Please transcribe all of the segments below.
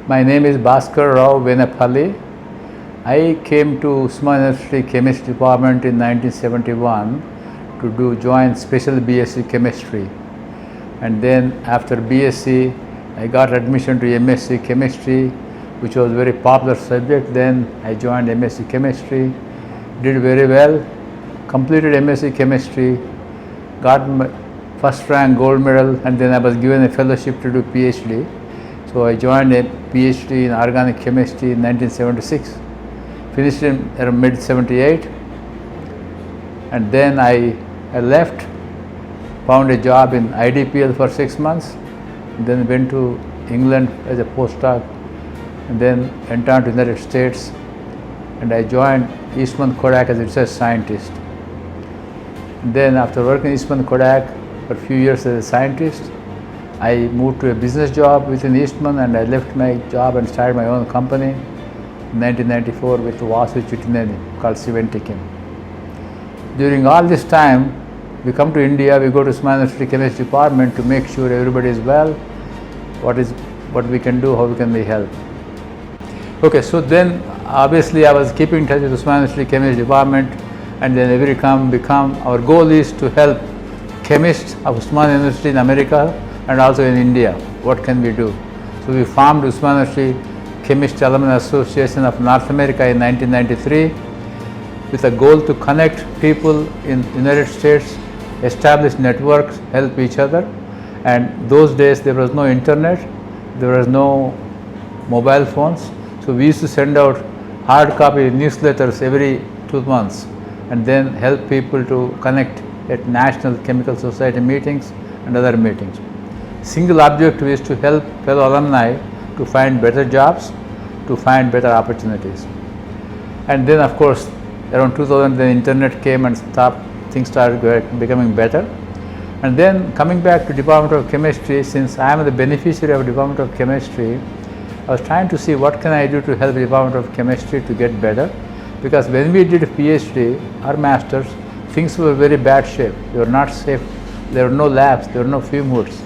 My name is Bhaskar Rao Venepalli. I came to Osmania University Chemistry Department in 1971 to join special BSc Chemistry. And then after BSc, I got admission to MSc Chemistry, which was a very popular subject. Then I joined MSc Chemistry, did very well, completed MSc Chemistry, got my first rank gold medal, and then I was given a fellowship to do PhD. So I joined a PhD in organic chemistry in 1976, finished in mid-78, and then I left, found a job in IDPL for 6 months, then went to England as a postdoc, and then went on to the United States, and I joined Eastman Kodak as a research scientist. And then after working in Eastman Kodak for a few years as a scientist, I moved to a business job within Eastman, and I left my job and started my own company in 1994 with Vasu Chittineni called CiVentiChem. During all this time, we come to India, we go to Osmania University Chemistry Department to make sure everybody is well, what we can do, how we can be helped. Okay, so then obviously I was keeping in touch with Osmania University Chemistry Department, and then every come become our goal is to help chemists of Osmania University in America and also in India. What can we do? So we formed Osmania University Chemist Alumni Association of North America in 1993 with a goal to connect people in United States, establish networks, help each other. And those days there was no internet, there was no mobile phones. So we used to send out hard copy newsletters every 2 months and then help people to connect at National Chemical Society meetings and other meetings. Single objective is to help fellow alumni to find better jobs, to find better opportunities. And then of course around 2000 the internet came and things started becoming better. And then coming back to Department of Chemistry, since I am the beneficiary of Department of Chemistry, I was trying to see what can I do to help the Department of Chemistry to get better, because when we did a PhD or masters, things were very bad shape. They were not safe, there were no labs, there were no fume hoods.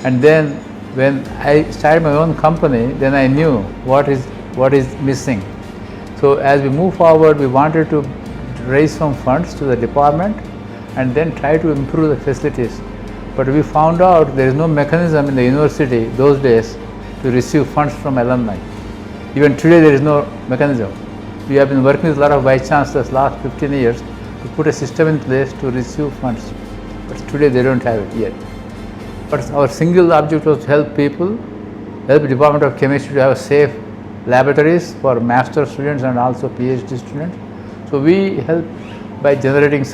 And then when I started my own company, then I knew what is missing. So as we move forward, we wanted to raise some funds to the department and then try to improve the facilities. But we found out there is no mechanism in the university those days to receive funds from alumni. Even today there is no mechanism. We have been working with a lot of vice chancellors last 15 years to put a system in place to receive funds. But today they don't have it yet. But our single object was to help people, help the Department of Chemistry to have safe laboratories for master students and also PhD students. So we help by generating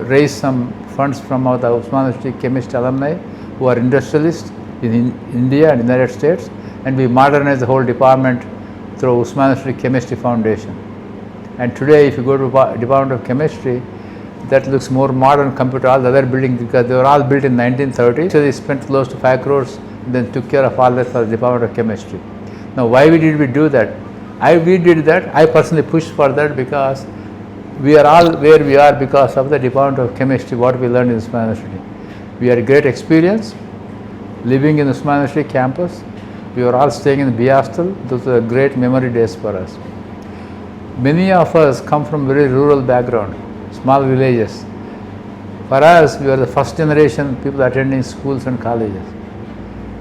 raise some funds from our Osmania University Chemistry alumni who are industrialists in India and United States, and we modernize the whole department through Osmania University Chemistry Foundation. And today if you go to Department of Chemistry, that looks more modern compared to all the other buildings, because they were all built in 1930. So they spent close to 5 crores and then took care of all that for the Department of Chemistry. Now why did we do that? We did that, I personally pushed for that, because we are all where we are because of the Department of Chemistry, what we learned in Osmania University. We had a great experience living in the Osmania University campus. We were all staying in the B hostel. Those were great memory days for us. Many of us come from very rural background, small villages. For us, we were the first generation people attending schools and colleges.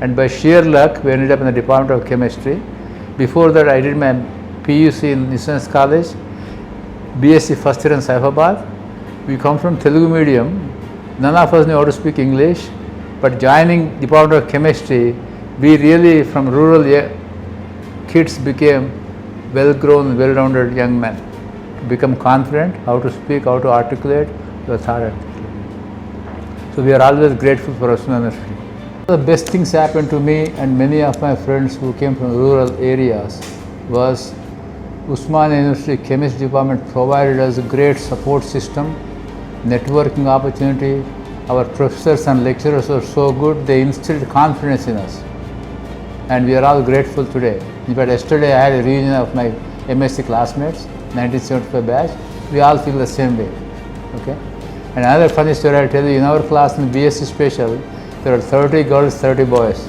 And by sheer luck, we ended up in the Department of Chemistry. Before that, I did my PUC in Insurance College, BSc first year in Hyderabad. We come from Telugu medium. None of us knew how to speak English, but joining Department of Chemistry, we really from rural kids became well-grown, well-rounded young men. Become confident, how to speak, how to articulate the authority. So we are always grateful for Osmania University. The best things happened to me and many of my friends who came from rural areas was Osmania University Chemistry Department provided us a great support system, networking opportunity. Our professors and lecturers were so good, they instilled confidence in us. And we are all grateful today. In fact, yesterday I had a reunion of my MSc classmates, 1975 batch. We all feel the same way. Okay? And another funny story I'll tell you, in our class in BSc Special, there are 30 girls, 30 boys.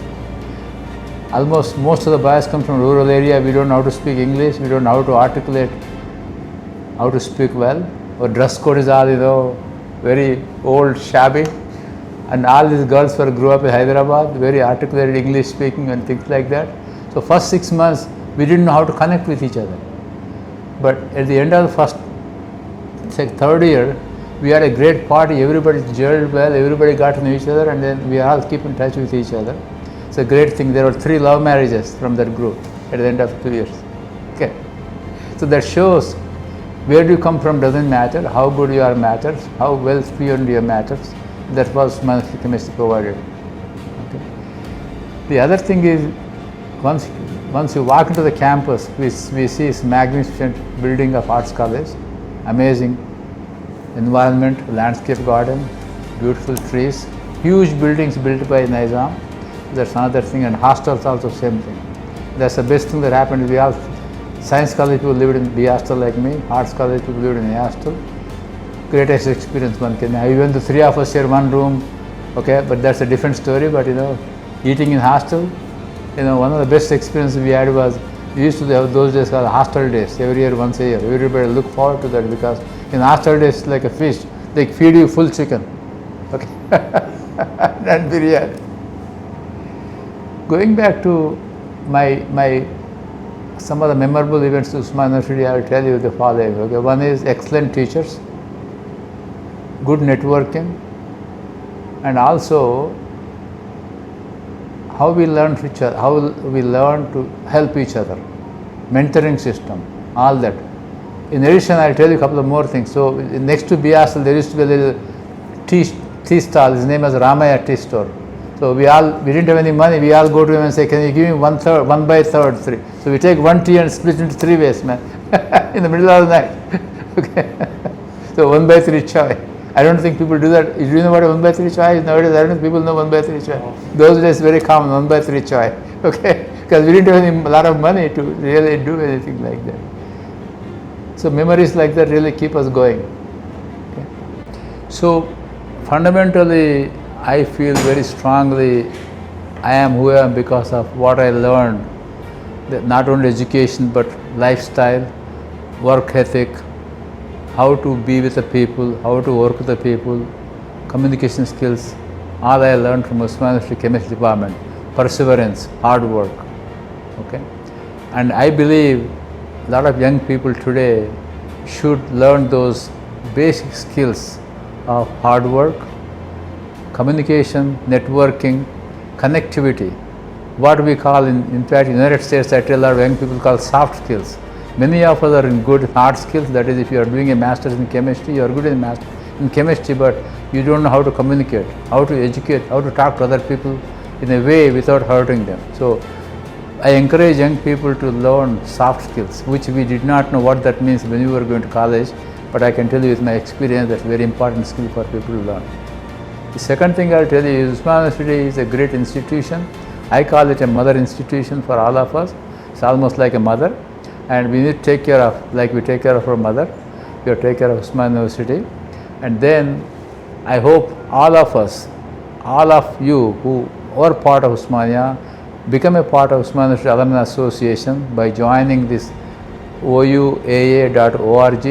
Almost most of the boys come from rural area. We don't know how to speak English. We don't know how to articulate, how to speak well. Our dress code is all, very old, shabby. And all these girls grew up in Hyderabad, very articulated English speaking and things like that. So first 6 months, we didn't know how to connect with each other. But at the end of the first, third year, we had a great party. Everybody gelled well. Everybody got to know each other, and then we all keep in touch with each other. It's a great thing. There were 3 love marriages from that group at the end of 2 years. Okay, so that shows where do you come from doesn't matter. How good you are matters. How well fluent you are matters. That was Osmania chemistry provided. Okay. The other thing is, once you walk into the campus, we see this magnificent building of Arts College, amazing environment, landscape garden, beautiful trees, huge buildings built by Nizam. That's another thing, and hostels also same thing. That's the best thing that happened. We all science college people lived in B hostel like me, arts college people lived in A hostel. Greatest experience one can. Even the 3 of us share one room, okay, but that's a different story. But eating in hostel, one of the best experiences we had was, we used to have those days called hostel days, every year, once a year. Everybody look forward to that, because in hostel days it's like a feast. They feed you full chicken, okay, and biryani. Going back to my some of the memorable events to Osmania University, I will tell you the following. Okay, one is excellent teachers, good networking, and also how we learn to each other, how we learn to help each other, mentoring system, all that. In addition, I'll tell you a couple of more things. So next to BSL, there used to be a little tea stall. His name was Ramaya Tea Store. So we didn't have any money. We all go to him and say, "Can you give me 1/3, 3?" So we take 1 tea and split into 3 ways, man, in the middle of the night. Okay, so 1/3 chai. I don't think people do that. Do you know what a 1/3 chai is nowadays? I don't think people know 1/3 chai. Those days very common, 1/3 chai. Okay, because we didn't have a lot of money to really do anything like that. So memories like that really keep us going. Okay. So fundamentally, I feel very strongly I am who I am because of what I learned. That not only education but lifestyle, work ethic, how to be with the people, how to work with the people, communication skills, all I learned from Osmania University Chemistry Department. Perseverance, hard work. Okay, and I believe a lot of young people today should learn those basic skills of hard work, communication, networking, connectivity, what we call in fact in the United States, I tell a lot of young people, call soft skills. Many of us are in good hard skills, that is, if you are doing a master's in chemistry, you are good in chemistry, but you don't know how to communicate, how to educate, how to talk to other people in a way without hurting them. So I encourage young people to learn soft skills, which we did not know what that means when we were going to college, but I can tell you with my experience that's a very important skill for people to learn. The second thing I'll tell you is Osmania University is a great institution. I call it a mother institution for all of us. It's almost like a mother, and we need to take care of, like we take care of our mother, we have to take care of Osmania University. And then I hope all of us, all of you who are part of Osmania, become a part of Osmania University Alumni Association by joining this ouaa.org.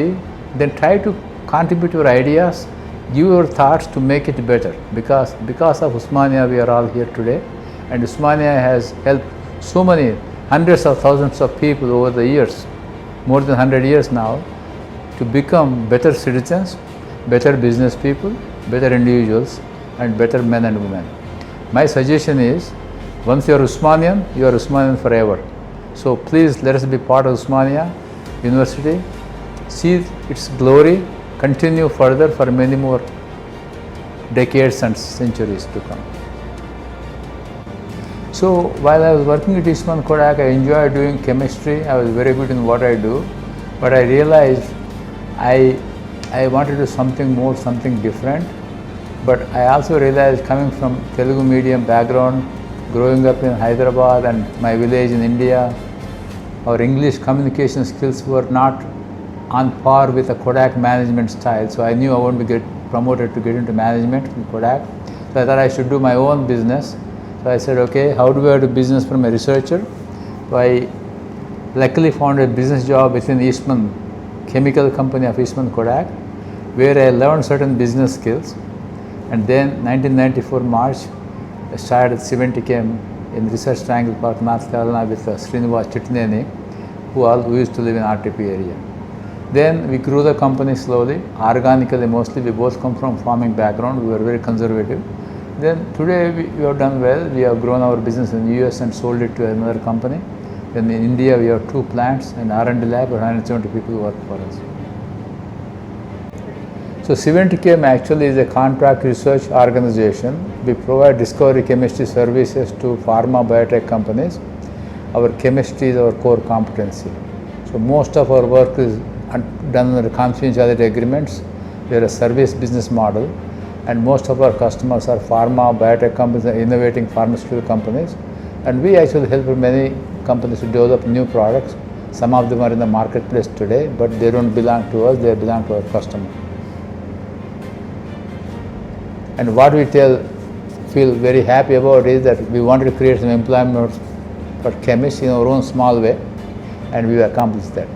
Then try to contribute your ideas, give your thoughts to make it better, because of Osmania we are all here today, and Osmania has helped so many hundreds of thousands of people over the years, more than 100 years now, to become better citizens, better business people, better individuals, and better men and women. My suggestion is, once you are Osmanian forever. So please let us be part of Osmania University, see its glory, continue further for many more decades and centuries to come. So while I was working at Eastman Kodak, I enjoyed doing chemistry. I was very good in what I do, but I realized I wanted to do something more, something different. But I also realized, coming from Telugu medium background, growing up in Hyderabad and my village in India, our English communication skills were not on par with the Kodak management style. So I knew I wouldn't get promoted to get into management in Kodak. So I thought I should do my own business. So I said, okay, how do I do business from a researcher? So I luckily found a business job within Eastman chemical company of Eastman Kodak, where I learned certain business skills. And then 1994 March, I started CiVentiChem in Research Triangle Park, North Carolina with Srinivas Chitneni, who used to live in RTP area. Then we grew the company slowly, organically mostly. We both come from farming background. We were very conservative. Then today we have done well. We have grown our business in the US and sold it to another company. Then in India we have 2 plants and R&D lab, 170 people work for us. So CiVentiChem actually is a contract research organization. We provide discovery chemistry services to pharma biotech companies. Our chemistry is our core competency. So most of our work is done under confidentiality agreements. We are a service business model, and most of our customers are pharma biotech companies and innovating pharmaceutical companies. And we actually help many companies to develop new products. Some of them are in the marketplace today, but they don't belong to us, they belong to our customer. And what we feel very happy about is that we wanted to create some employment for chemists in our own small way, and we accomplished that.